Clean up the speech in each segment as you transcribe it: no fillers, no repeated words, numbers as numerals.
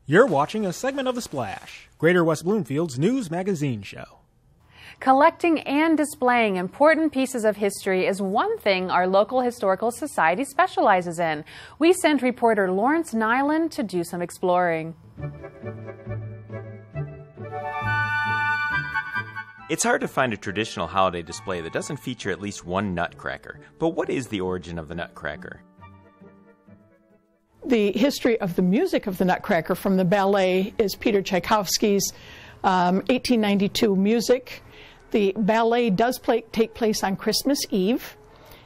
You're watching a segment of The Splash, Greater West Bloomfield's news magazine show. Collecting and displaying important pieces of history is one thing our local historical society specializes in. We sent reporter Laurence Nilan to do some exploring. It's hard to find a traditional holiday display that doesn't feature at least one nutcracker. But what is the origin of the nutcracker? The history of the music of the Nutcracker from the ballet is Peter Tchaikovsky's 1892 music. The ballet does take place on Christmas Eve.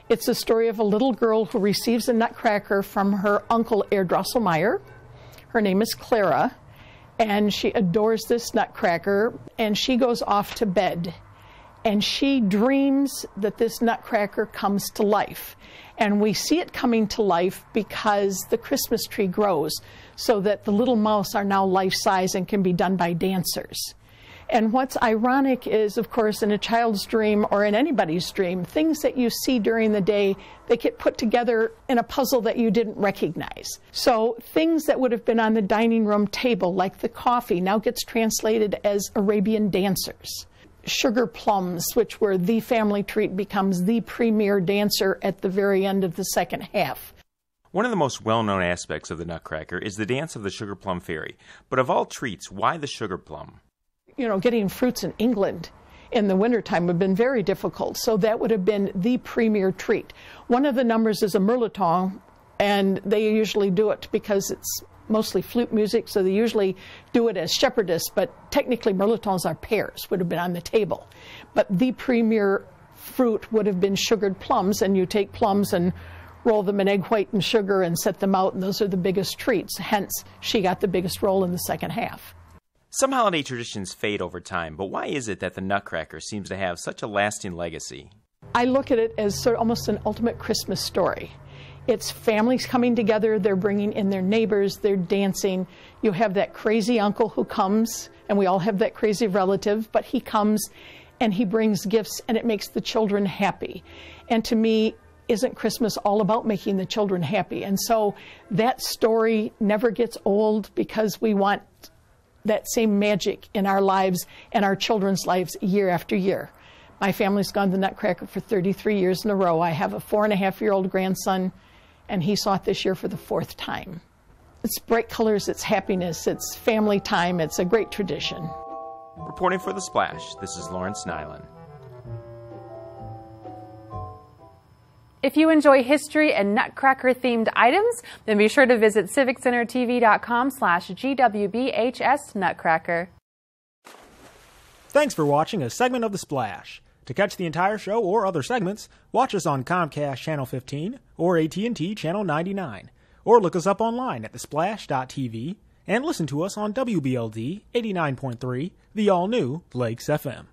It's the story of a little girl who receives a nutcracker from her uncle, Herr Drosselmeyer. Her name is Clara, and she adores this nutcracker, and she goes off to bed. And she dreams that this nutcracker comes to life. And we see it coming to life because the Christmas tree grows, so that the little mouse are now life-size and can be done by dancers. And what's ironic is, of course, in a child's dream or in anybody's dream, things that you see during the day, they get put together in a puzzle that you didn't recognize. So things that would have been on the dining room table, like the coffee, now gets translated as Arabian dancers. Sugar plums, which were the family treat, becomes the premier dancer at the very end of the second half. One of the most well-known aspects of the nutcracker is the dance of the sugar plum fairy. But of all treats, why the sugar plum? You know, getting fruits in England in the wintertime would have been very difficult, so that would have been the premier treat. One of the numbers is a mirliton, and they usually do it because it's mostly flute music, so they usually do it as shepherdess, but technically mirlitons are pears, would have been on the table. But the premier fruit would have been sugared plums, and you take plums and roll them in egg white and sugar and set them out, and those are the biggest treats. Hence, she got the biggest role in the second half. Some holiday traditions fade over time, but why is it that the nutcracker seems to have such a lasting legacy? I look at it as sort of almost an ultimate Christmas story. It's families coming together, they're bringing in their neighbors, they're dancing. You have that crazy uncle who comes, and we all have that crazy relative, but he comes and he brings gifts, and it makes the children happy. And to me, isn't Christmas all about making the children happy? And so that story never gets old because we want that same magic in our lives and our children's lives year after year. My family's gone to the Nutcracker for 33 years in a row. I have a 4.5-year-old grandson, and he saw it this year for the 4th time. It's bright colors, it's happiness, it's family time, it's a great tradition. Reporting for The Splash, this is Laurence Nilan. If you enjoy history and Nutcracker-themed items, then be sure to visit civiccentertv.com/GWBHS Nutcracker. Thanks for watching a segment of The Splash. To catch the entire show or other segments, watch us on Comcast Channel 15 or AT&T Channel 99. Or look us up online at thesplash.tv and listen to us on WBLD 89.3, the all-new Lakes FM.